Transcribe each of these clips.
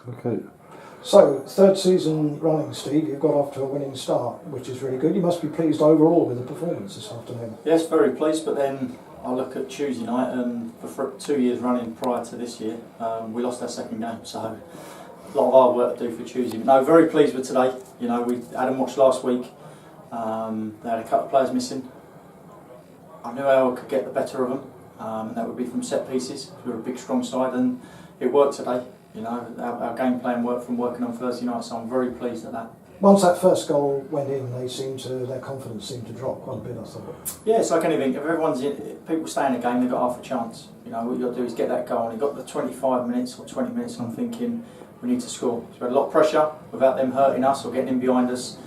Okay. So, third season running, Steve, you've got off to a winning start, which is really good. You must be pleased overall with the performance this afternoon. Yes, very pleased, but then I look at Tuesday night, and for 2 years running prior to this year, we lost our second game, so a lot of hard work to do for Tuesday. But no, very pleased with today. You know, we had them watched last week. They had a couple of players missing. I knew how I could get the better of them, and that would be from set pieces. We were a big, strong side, and it worked today. You know, our game plan worked from working on Thursday night, so I'm very pleased at that. Once that first goal went in, their confidence seemed to drop quite a bit, I thought. Yeah, it's like anything. If people stay in a game, they've got half a chance. You know, what you've got to do is get that goal, and you've got the 25 minutes or 20 minutes, and I'm thinking we need to score. So we had a lot of pressure without them hurting us or getting in behind us,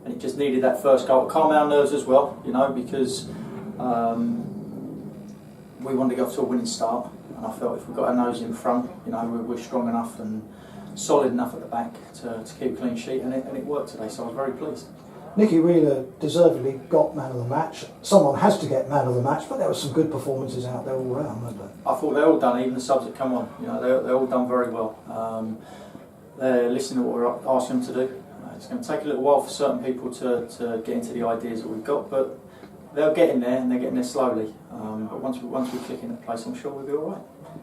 and it just needed that first goal to calm our nerves as well, you know, because we wanted to get off to a winning start, and I felt if we got our nose in front, you know, we're strong enough and solid enough at the back to keep a clean sheet, and it worked today, so I was very pleased. Nicky Wheeler deservedly got man of the match. Someone has to get man of the match, but there were some good performances out there all round, weren't there? I thought they all done, even the subs that come on, you know, they all done very well. They're listening to what we're asking them to do. It's going to take a little while for certain people to get into the ideas that we've got, but they're getting there, and they're getting there slowly. But once we click into place, I'm sure we'll be all right.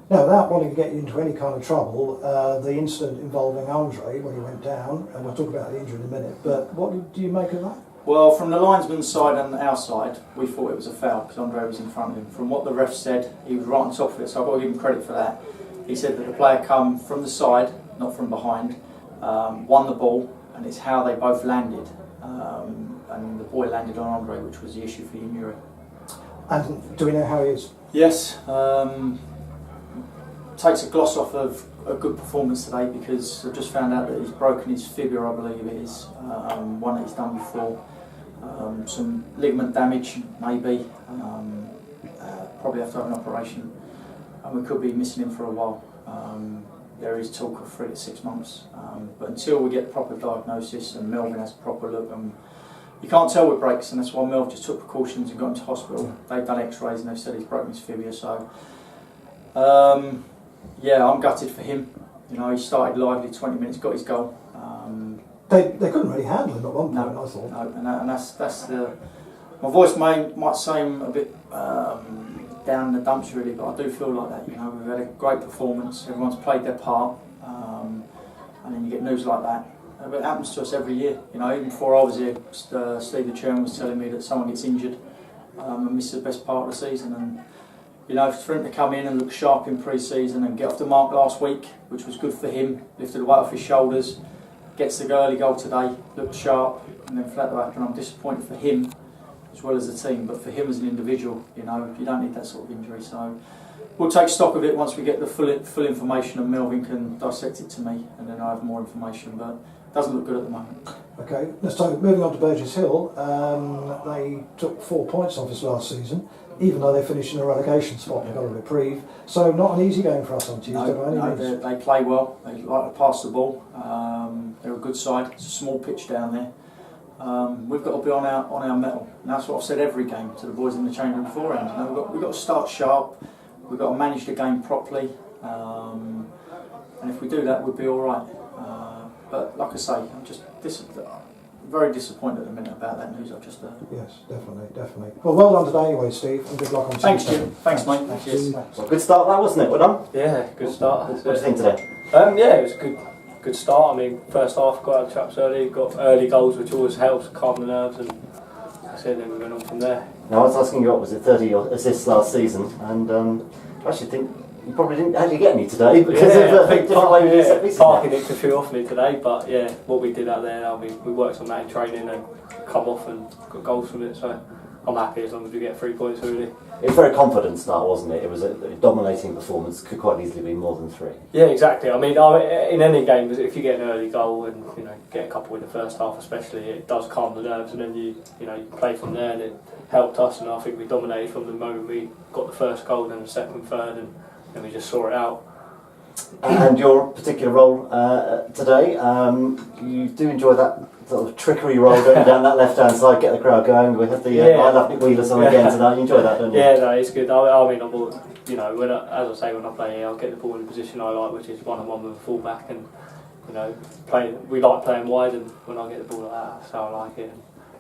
Now, without wanting to get you into any kind of trouble, the incident involving Andre when he went down, and we'll talk about the injury in a minute, but what do you make of that? Well, from the linesman's side and our side, we thought it was a foul because Andre was in front of him. From what the ref said, he was right on top of it, so I've got to give him credit for that. He said that the player come from the side, not from behind, won the ball, and it's how they both landed. And the boy landed on Andre, which was the issue for the injury. And do we know how he is? Yes. Takes a gloss off of a good performance today, because I just found out that he's broken his fibula, I believe it is, one that he's done before. Some ligament damage, maybe. Probably have to have an operation, and we could be missing him for a while. There is talk of 3 to 6 months, but until we get proper diagnosis and Melvin has a proper look, you can't tell with breaks, and that's why Melv just took precautions and got him to hospital. They've done x-rays and they've said he's broken his fibula, so yeah, I'm gutted for him. You know, he started lively, 20 minutes, got his goal. They couldn't really handle him at one point, no, I thought. No, and that's the... My voice might seem a bit down in the dumps really, but I do feel like that. You know, we've had a great performance, everyone's played their part, and then you get news like that. It happens to us every year. You know, even before I was here, Steve the chairman was telling me that someone gets injured and misses the best part of the season. And you know, for him to come in and look sharp in pre-season and get off the mark last week, which was good for him, lifted the weight off his shoulders, gets the early goal today, looked sharp, and then flat the back. And I'm disappointed for him as well as the team, but for him as an individual, you know, you don't need that sort of injury. So we'll take stock of it once we get the full information, and Melvin can dissect it to me, and then I have more information. But it doesn't look good at the moment. Okay, so moving on to Burgess Hill, they took 4 points off us last season, even though they finished in a relegation spot and got a reprieve. So not an easy game for us on Tuesday by any means. They play well, they like to pass the ball, they're a good side, it's a small pitch down there. We've got to be on our mettle, and that's what I've said every game to the boys in the change room beforehand. You know, we've got to start sharp, we've got to manage the game properly, and if we do that, we'll be all right. But like I say, I'm just very disappointed at the minute about that news I've just heard. Yes, definitely. Well done today anyway, Steve, and good luck on Tuesday. Thanks, Tuesday. Jim. Thanks, mate. Thanks. Well, good start that, wasn't it? Well done. Yeah, good start. What do you think today? Yeah, it was a good start. I mean, first half got out traps early, got early goals, which always helps calm the nerves, and like I said, then we went on from there. Now, I was asking you, what was it, 30 assists last season, and I actually think you probably didn't actually get any today because of the different way we set pieces. Parking it a few off me today, but yeah, what we did out there, I mean, we worked on that in training and come off and got goals from it, so I'm happy as long as we get 3 points really. It was a very confident start, wasn't it? It was a dominating performance, could quite easily be more than 3. Yeah, exactly. I mean, in any game, if you get an early goal and you know get a couple in the first half especially, it does calm the nerves, and then you play from there, and it helped us, and I think we dominated from the moment we got the first goal, then the second and third, and we just saw it out. And your particular role today, you do enjoy that sort of trickery role going down that left-hand side, get the crowd going. We have the I Love Nick Wheelers on again tonight. You enjoy that, don't you? Yeah, no, it's good. I mean, as I say, when I play here, I'll get the ball in the position I like, which is one-on-one with a full-back, and you know, we like playing wide, and when I get the ball like that, that's how I like it.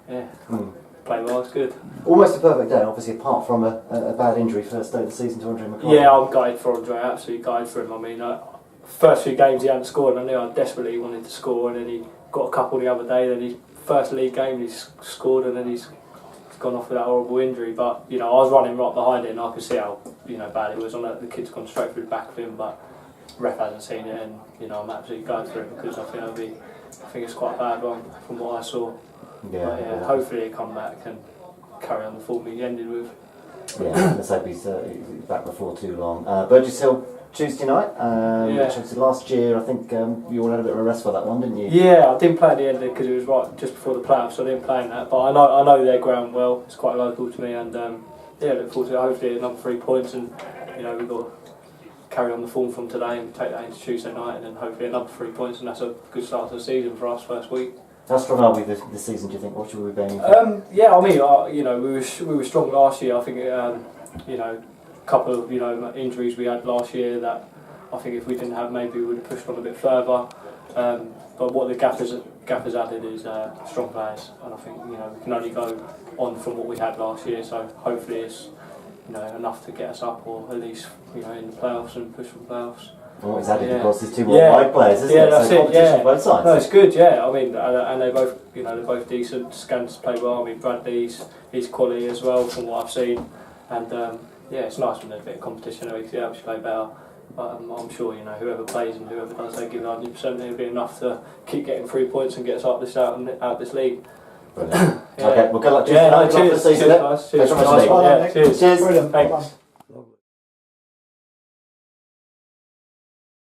And, yeah, play well, it's good. Almost a perfect day, obviously, apart from a bad injury first day of the season to Andre McCarthy. Yeah, I'm gutted for Andre, absolutely gutted for him. I mean, first few games he hadn't scored, and I knew I desperately wanted to score, and then he got a couple the other day, then his first league game he's scored, and then he's gone off with that horrible injury. But, you know, I was running right behind it, and I could see how, you know, bad it was. The kid's gone straight through the back of him, but ref hasn't seen it, and, you know, I'm absolutely gutted for it, because I think it's quite a bad one from what I saw. Yeah. Hopefully he'll come back and carry on the form he ended with. Yeah, let's hope he's back before too long. Burgess Hill Tuesday night, which obviously last year I think you all had a bit of a rest for that one, didn't you? Yeah, I didn't play at the end of it because it was right just before the playoffs, so I didn't play in that. But I know their ground well. It's quite local to me, and look forward to it. Hopefully another 3 points, and you know we've got to carry on the form from today and take that into Tuesday night, and then hopefully another 3 points, and that's a good start to the season for us first week. How strong are we this season, do you think? What should we be aiming for? Yeah, I mean, you know, we were strong last year. I think, you know, a couple of, you know, injuries we had last year that I think if we didn't have, maybe we would have pushed on a bit further. But what the gaffers added is strong players, and I think, you know, we can only go on from what we had last year. So hopefully it's, you know, enough to get us up, or at least, you know, in the playoffs and push for the playoffs. Well, it's added because there's 2 more wide players, isn't it? That's so competition on both sides. No, it's good. Yeah, I mean, and they both, you know, they're both decent. Scans play well. I mean, Bradley's quality as well from what I've seen, and it's nice when there's a bit of competition. Because it helps you play better. But I'm sure, you know, whoever plays and whoever does, they give 100%. It'll be enough to keep getting 3 points and get us out of this league. Brilliant. Okay, well, good luck. Cheers. Cheers. Cheers, guys. Cheers. Cheers. Cheers. Brilliant. Thanks.